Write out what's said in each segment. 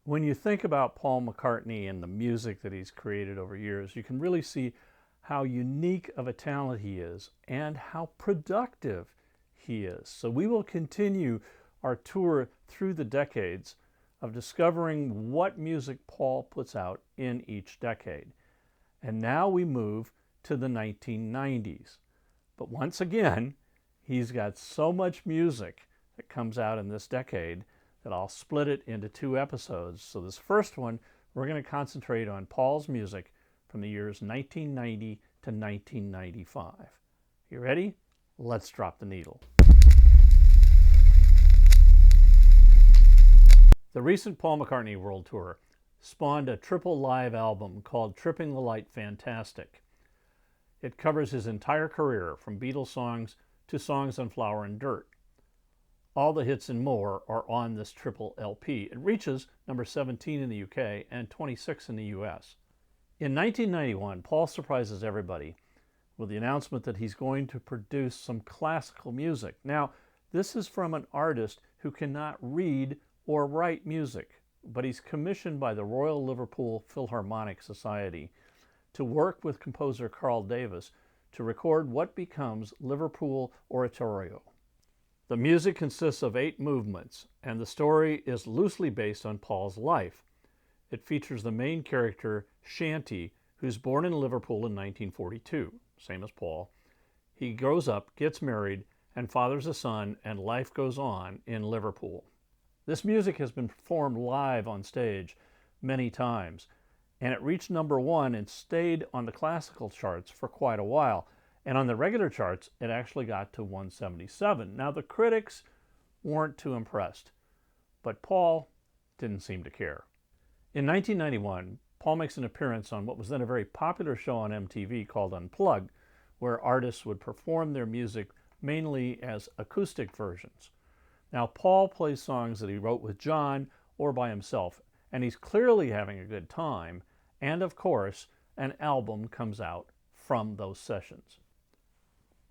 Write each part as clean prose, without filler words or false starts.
When you think about Paul McCartney and the music that he's created over years, you can really see how unique of a talent he is and how productive he is. So we will continue our tour through the decades of discovering what music Paul puts out in each decade. And now we move to the 1990s. But once again, he's got so much music that comes out in this decade that I'll split it into 2 episodes. So this first one, we're going to concentrate on Paul's music from the years 1990 to 1995. You ready? Let's drop the needle. The recent Paul McCartney World Tour spawned a triple live album called Tripping the Light Fantastic. It covers his entire career, from Beatle songs to songs on Flower and Dirt. All the hits and more are on this triple LP. It reaches number 17 in the UK and 26 in the US. In 1991, Paul surprises everybody with the announcement that he's going to produce some classical music. Now, this is from an artist who cannot read or write music, but he's commissioned by the Royal Liverpool Philharmonic Society to work with composer Carl Davis to record what becomes Liverpool Oratorio. The music consists of 8 movements, and the story is loosely based on Paul's life. It features the main character, Shanty, who's born in Liverpool in 1942, same as Paul. He grows up, gets married, and fathers a son, and life goes on in Liverpool. This music has been performed live on stage many times, and it reached number 1 and stayed on the classical charts for quite a while. And on the regular charts, it actually got to 177. Now, the critics weren't too impressed, but Paul didn't seem to care. In 1991, Paul makes an appearance on what was then a very popular show on MTV called Unplugged, where artists would perform their music mainly as acoustic versions. Now, Paul plays songs that he wrote with John or by himself, and he's clearly having a good time, and of course, an album comes out from those sessions.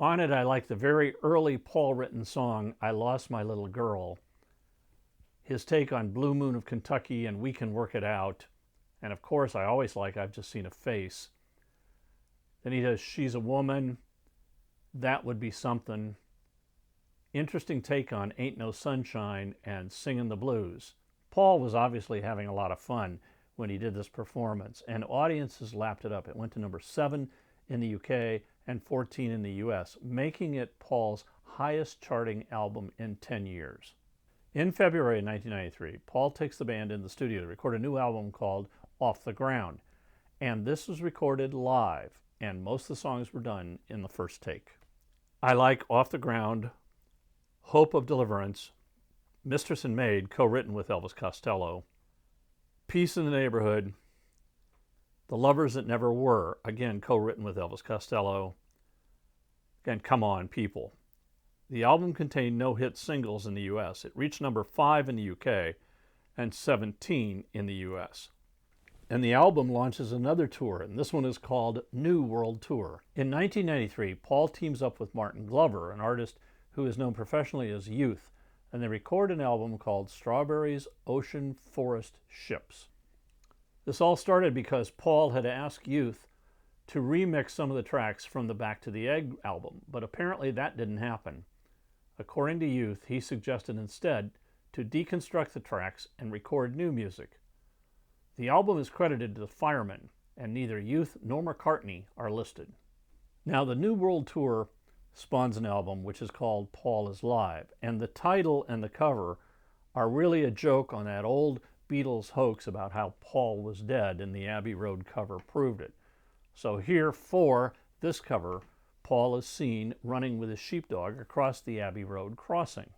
On it, I like the very early Paul-written song, I Lost My Little Girl, his take on Blue Moon of Kentucky and We Can Work It Out, and of course, I always like I've Just Seen a Face. Then he does She's a Woman, That Would Be Something, interesting take on Ain't No Sunshine and Singin' the Blues. Paul was obviously having a lot of fun when he did this performance, and audiences lapped it up. It went to number 7 in the UK and 14 in the US, making it Paul's highest charting album in 10 years. In February 1993, Paul takes the band in the studio to record a new album called Off the Ground, and this was recorded live, and most of the songs were done in the first take. I like Off the Ground, Hope of Deliverance, Mistress and Maid, co-written with Elvis Costello, Peace in the Neighborhood, The Lovers That Never Were, again co-written with Elvis Costello, and Come On People. The album contained no hit singles in the US. It reached number 5 in the UK and 17 in the US. And the album launches another tour, and this one is called New World Tour. In 1993, Paul teams up with Martin Glover, an artist who is known professionally as Youth, and they record an album called Strawberries, Ocean, Forest, Ships. This all started because Paul had asked Youth to remix some of the tracks from the Back to the Egg album, but apparently that didn't happen. According to Youth, he suggested instead to deconstruct the tracks and record new music. The album is credited to the Firemen, and neither Youth nor McCartney are listed. Now, the New World Tour spawns an album which is called Paul is Live, and the title and the cover are really a joke on that old Beatles hoax about how Paul was dead, and the Abbey Road cover proved it. So here, for this cover, Paul is seen running with his sheepdog across the Abbey Road crossing.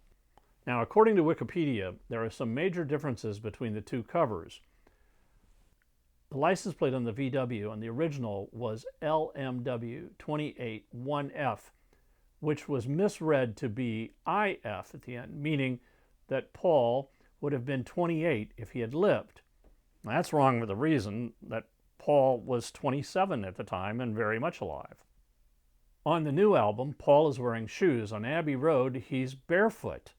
Now, according to Wikipedia, there are some major differences between the 2 covers. The license plate on the VW on the original was LMW281F, which was misread to be IF at the end, meaning that Paul would have been 28 if he had lived. Now, that's wrong for the reason that Paul was 27 at the time and very much alive. On the new album, Paul is wearing shoes. On Abbey Road, he's barefoot,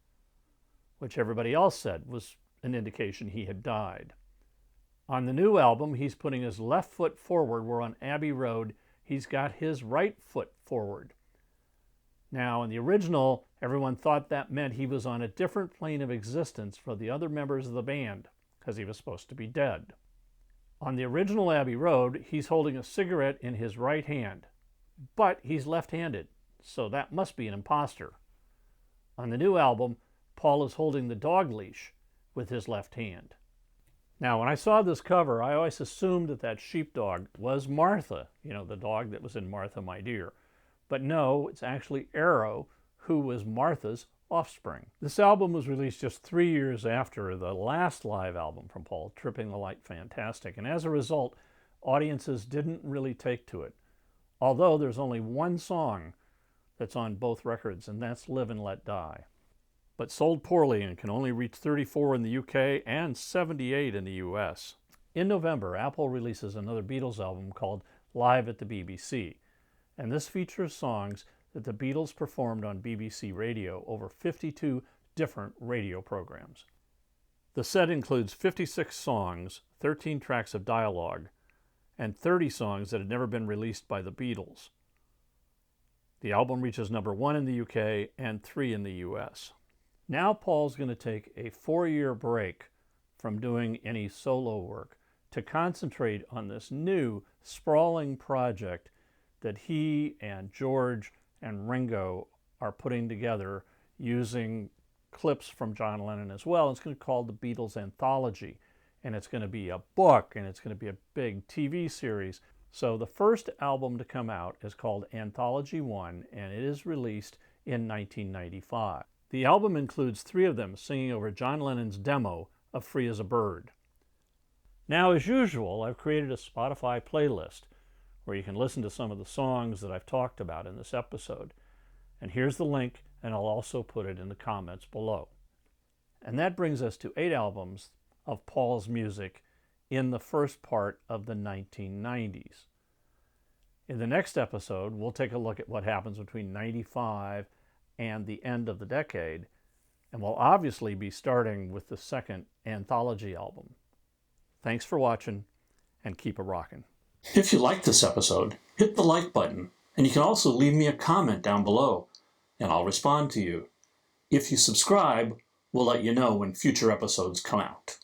which everybody else said was an indication he had died. On the new album, he's putting his left foot forward, where on Abbey Road, he's got his right foot forward. Now, in the original, everyone thought that meant he was on a different plane of existence for the other members of the band, because he was supposed to be dead. On the original Abbey Road, he's holding a cigarette in his right hand, but he's left-handed, so that must be an imposter. On the new album, Paul is holding the dog leash with his left hand. Now, when I saw this cover, I always assumed that sheepdog was Martha, the dog that was in Martha, My Dear. But no, it's actually Arrow, who was Martha's offspring. This album was released just 3 years after the last live album from Paul, Tripping the Light Fantastic, and as a result, audiences didn't really take to it. Although there's only one song that's on both records, and that's Live and Let Die. But sold poorly and can only reach 34 in the UK and 78 in the US. In November, Apple releases another Beatles album called Live at the BBC, and this features songs that the Beatles performed on BBC Radio over 52 different radio programs. The set includes 56 songs, 13 tracks of dialogue, and 30 songs that had never been released by the Beatles. The album reaches number 1 in the UK and 3 in the US. Now Paul's going to take a 4-year break from doing any solo work to concentrate on this new, sprawling project that he and George and Ringo are putting together using clips from John Lennon as well. It's going to be called the Beatles Anthology, and it's going to be a book, and it's going to be a big TV series. So the first album to come out is called Anthology 1, and it is released in 1995. The album includes 3 of them singing over John Lennon's demo of Free as a Bird. Now, as usual, I've created a Spotify playlist where you can listen to some of the songs that I've talked about in this episode. And here's the link, and I'll also put it in the comments below. And that brings us to 8 albums of Paul's music in the first part of the 1990s. In the next episode, we'll take a look at what happens between 95 and the end of the decade, and we'll obviously be starting with the second Anthology album. Thanks for watching, and keep a rockin'. If you liked this episode, hit the like button, and you can also leave me a comment down below, and I'll respond to you. If you subscribe, we'll let you know when future episodes come out.